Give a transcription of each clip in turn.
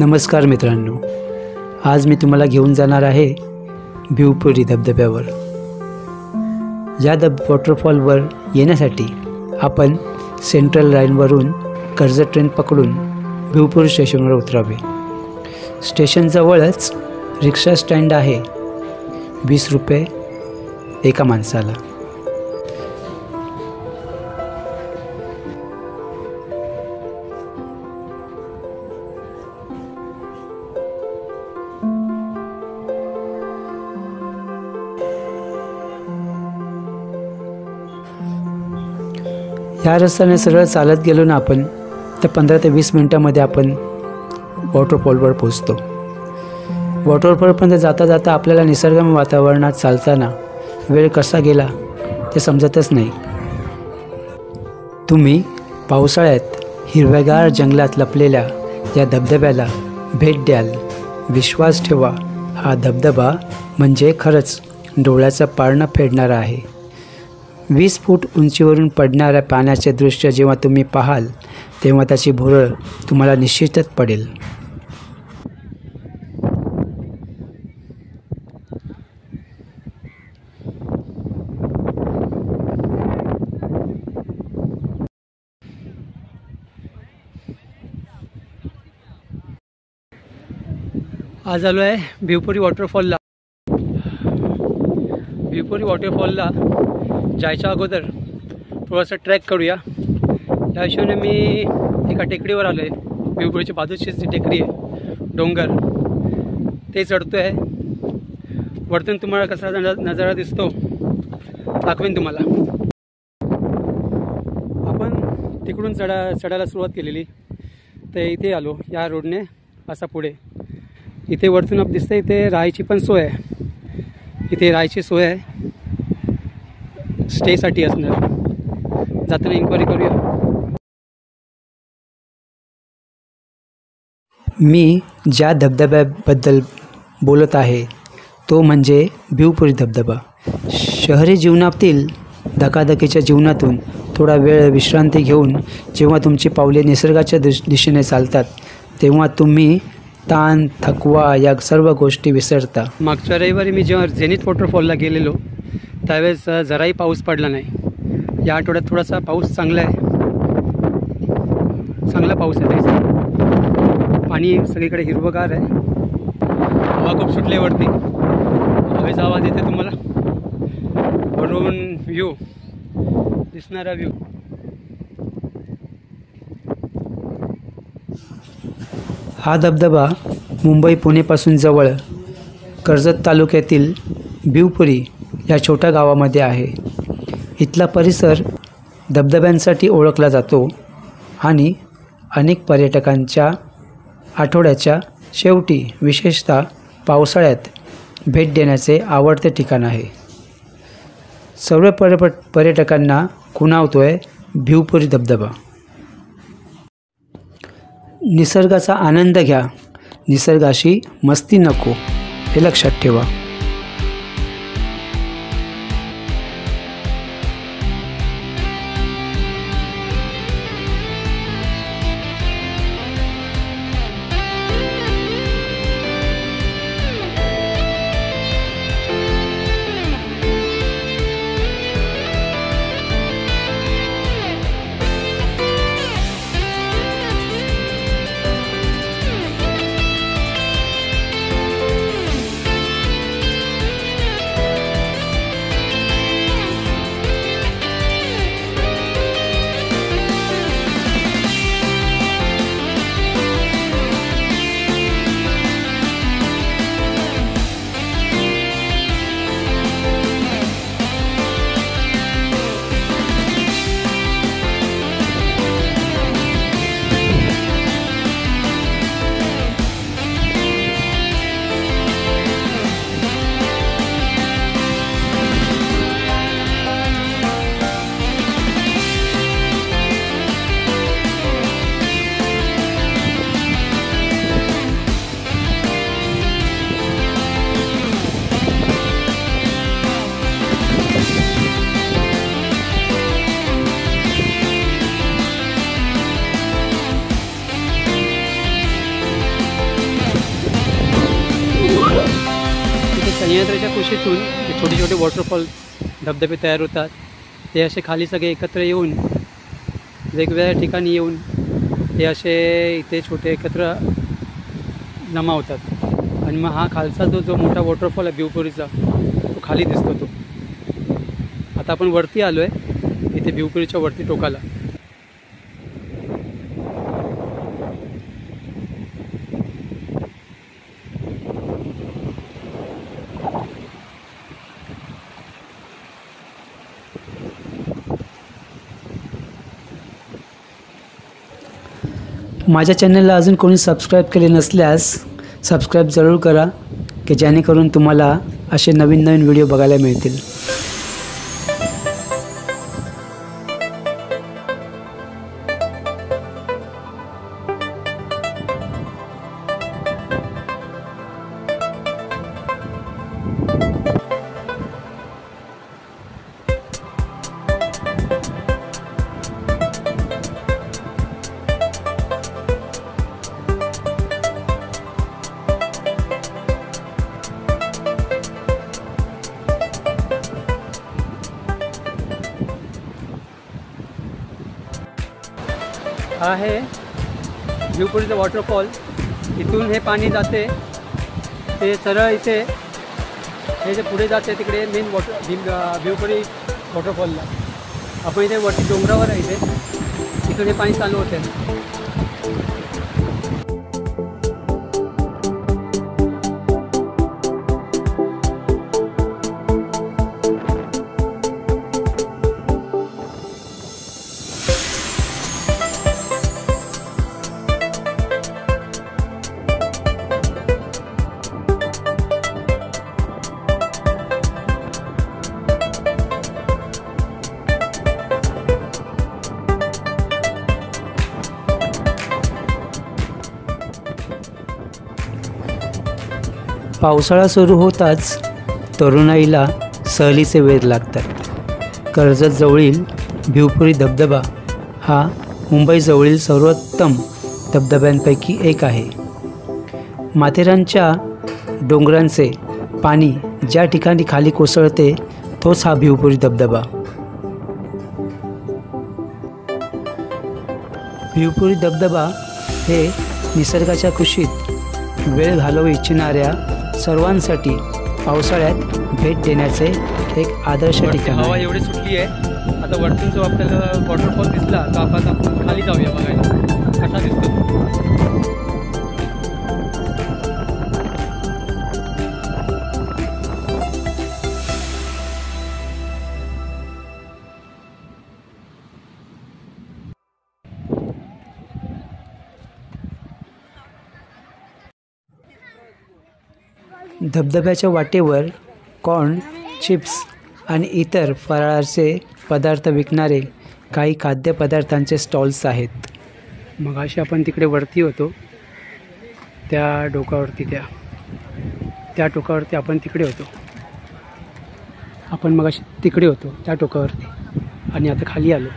नमस्कार मित्रांनो, आज मी तुम्हाला घेऊन जाणार आहे भिवपुरी धबधब्यावर। या वॉटरफॉलवर येण्यासाठी आपण सेंट्रल लाईनवरून कर्जत ट्रेन पकडून भिवपुरी स्टेशनवर उतरावे। स्टेशनजवळच रिक्षा स्टँड आहे। 20 रुपये एका माणसाला। या रस्त्याने सरळ चालत गेलो ना आपण तर 15 ते 20 मिनिटांमध्ये आपण वॉटरफॉलवर पोहोचतो। वॉटरफॉलपर्यंत जाता जाता आपल्याला निसर्गमय वातावरणात चालताना वेळ कसा गेला ते समजतच नाही। तुम्ही पावसाळ्यात हिरव्यागार जंगलात लपलेल्या या धबधब्याला भेट द्याल। विश्वास ठेवा, हा धबधबा म्हणजे खरंच डोळ्याचं पारणं फेडणारा आहे। 20 फूट उंचीवरून पडणाऱ्या पाण्याचे दृश्य जेव्हा तुम्ही पाहाल तेव्हा त्याची भुरळ तुम्हाला निश्चितच पडेल। आज आलो आहे भिवपुरी वॉटरफॉलला। भिवपुरी वॉटरफॉलला जायच्या अगोदर थोडासा ट्रॅक करूया। त्या हिशोबाने मी एका टेकडीवर आलो आहे। भिवपुरीच्या बाजूचीच जी टेकडी आहे, डोंगर, ते चढतो आहे। वरतून तुम्हाला कसा नजारा दिसतो दाखवेन तुम्हाला। आपण तिकडून चढायला सुरुवात केलेली, तर इथे आलो या रोडने असा पुढे। इथे वरतून आप दिसतं, इथे राहायची पण सोय आहे। इथे राहायची सोय आहे, स्टेसाठी असणार। जाताना इन्क्वायरी करूया। मी ज्या धबधब्याबद्दल बोलत आहे तो म्हणजे भिवपुरी धबधबा। शहरी जीवनातील धकाधकीच्या जीवनातून थोडा वेळ विश्रांती घेऊन जेव्हा तुमची पावले निसर्गाच्या दिशेने चालतात तेव्हा तुम्ही ताण, थकवा या सर्व गोष्टी विसरता। मागच्या रविवारी मी जेव्हा झेनिथ वॉटरफॉलला गेलेलो त्यावेळेस जराही पाऊस पडला नाही। या आठवड्यात थोडासा पाऊस चांगला पाऊस आहे। पाणी सगळीकडे हिरवंगार आहे। हवा खूप सुटले वरती, हवेचा आवाज येते तुम्हाला। वरून व्ह्यू दिसणारा व्ह्यू। हा धबधबा मुंबई पुणेपासून जवळ कर्जत तालुक्यातील भिवपुरी या छोट्या गावामध्ये आहे। इथला परिसर धबधब्यांसाठी ओळखला जातो आणि अनेक पर्यटकांच्या आठवड्याच्या शेवटी विशेषतः पावसाळ्यात भेट देण्याचे आवडते ठिकाण आहे। सर्व पर्यटकांना खुणावतोय भिवपुरी धबधबा। निसर्गाचा आनंद घ्या, निसर्गाशी मस्ती नको, हे लक्षात ठेवा। पाणीयंत्राच्या कुशीतून जे छोटे छोटे वॉटरफॉल धबधबे तयार होतात ते असे खाली सगळे एकत्र येऊन वेगवेगळ्या ठिकाणी येऊन ते असे इथे छोटे एकत्र जमा होतात आणि मग हा खालचा जो मोठा वॉटरफॉल आहे भिवपुरीचा तो खाली दिसतो तो. आता आपण वरती आलो आहे इथे भिवपुरीच्या वरती टोकाला. माझ्या चॅनलला अजून कोणी सबस्क्राईब केले नसल्यास सबस्क्राईब जरूर करा की जेणेकरून तुम्हाला असे नवीन नवीन व्हिडिओ बघायला मिळतील. हा आहे भिवपुरीचा वॉटरफॉल. इथून हे पाणी जाते ते सरळ इथे हे जे पुढे जाते तिकडे मेन भिवपुरी वॉटरफॉलला. आपण इथे वरती डोंगरावर आहे इथे इथून हे पाणी चालू होते. पावसाळा सुरू होताच तरुणाईला सहलीचे वेध लागतात. कर्जतजवळील भिवपुरी धबधबा हा मुंबईजवळील सर्वोत्तम धबधब्यांपैकी एक आहे. माथेरानच्या डोंगरांचे पाणी ज्या ठिकाणी खाली कोसळते तोच हा भिवपुरी धबधबा. भिवपुरी धबधबा हे निसर्गाच्या कुशीत वेळ घालवू इच्छिणाऱ्या सर्वांसाठी पावसाळ्यात भेट देण्याचे एक आदर्श ठिकाण आहे. हवा एवढी सुटली आहे. आता वरतून जो आपल्याला वॉटरफॉल दिसला तर आपण खाली जाऊया बघायला कसा दिसतो. धबधब्याच्या वाटेवर कॉर्न, चिप्स आणि इतर फराळाचे पदार्थ विकणारे काही खाद्यपदार्थांचे स्टॉल्स आहेत. मगाशी आपण तिकडे वरती होतो त्या डोकावरती त्या टोकावरती आपण तिकडे होतो. आपण मगाशी तिकडे होतो त्या टोकावरती आणि आता खाली आलो.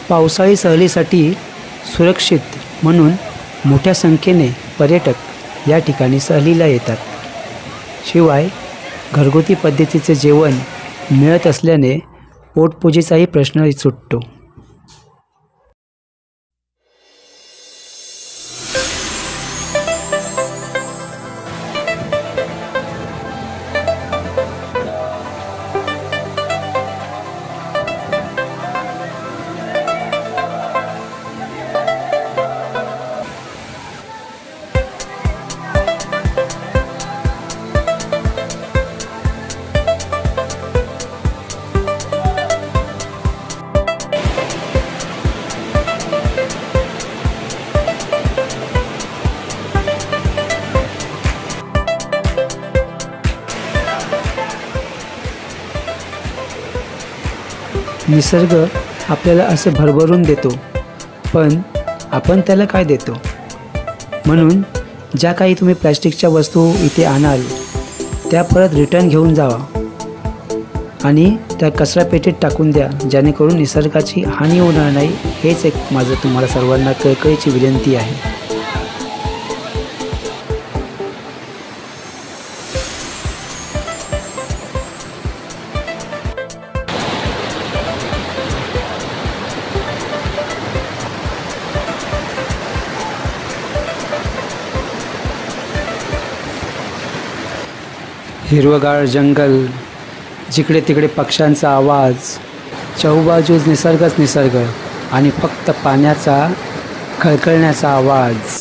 पावसाळी सहलीसाठी सुरक्षित म्हणून मोठ्या संख्येने पर्यटक या ठिकाणी सहलीला येतात. शिवाय घरगुती पद्धतीचे जेवण मिळत असल्याने पोटपूजेचाही प्रश्न सुटतो. निसर्ग आपल्याला असे भरभरून देतो, पण आपण त्याला काय देतो? म्हणून ज्या काही तुम्ही प्लॅस्टिकच्या वस्तू इथे आणाल त्या परत रिटर्न घेऊन जावा आणि त्या कचरापेटीत टाकून द्या, जेणेकरून निसर्गाची हानी होणार नाही. हेच एक माझं तुम्हाला सर्वांना कळकळीची विनंती आहे. हिरवगार जंगल, जिकडे तिकडे पक्ष्यांचा आवाज, चहूबाजूस निसर्गच निसर्ग आणि फक्त पाण्याचा खळखळण्याचा आवाज.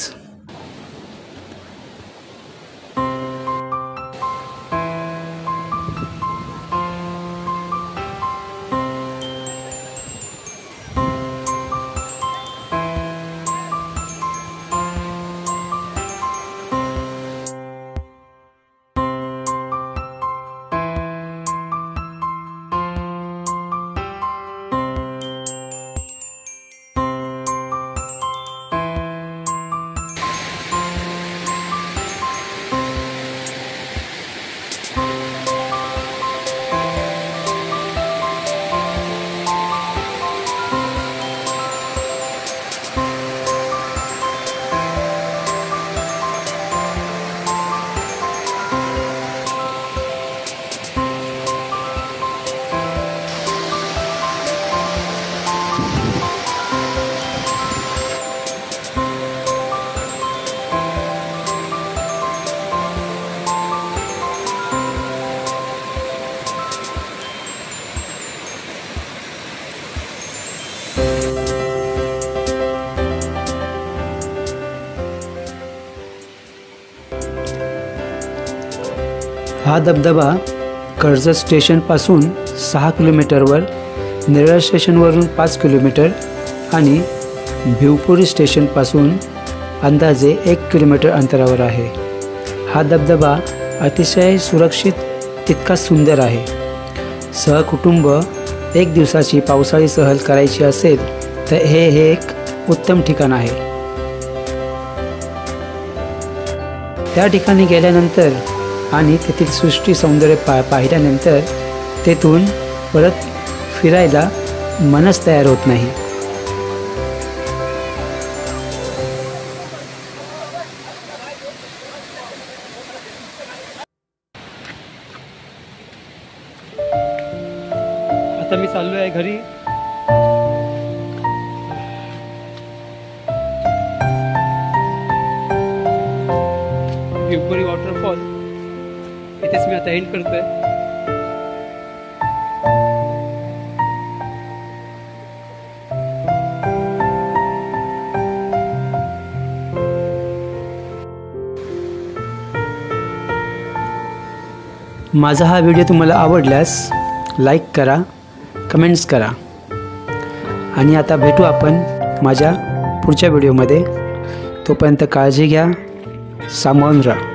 हा धबधबा कर्जत स्टेशनपासून 6 किलोमीटरवर, नेरळ स्टेशनवरून 5 किलोमीटर आणि भिवपुरी स्टेशनपासून अंदाजे 1 किलोमीटर अंतरावर आहे. हा धबधबा अतिशय सुरक्षित तितकाच सुंदर आहे. सहकुटुंब 1 दिवसाची पावसाळी सहल करायची असेल तर हे एक उत्तम ठिकाण आहे. त्या ठिकाणी गेल्यानंतर आणि तेथील सृष्टी सौंदर्य पाहिल्यानंतर तेथून परत फिरायला मनच तयार होत नाही. आता मी चाललो आहे घरी. भिवपुरी वॉटरफॉल इथेच मी आता एंड करतोय. माझा हा व्हिडिओ तुम्हाला आवडल्यास लाईक करा, कमेंट्स करा आणि आता भेटू आपण माझ्या पुढच्या व्हिडिओमध्ये. तोपर्यंत काळजी घ्या, सांभाळून राहा.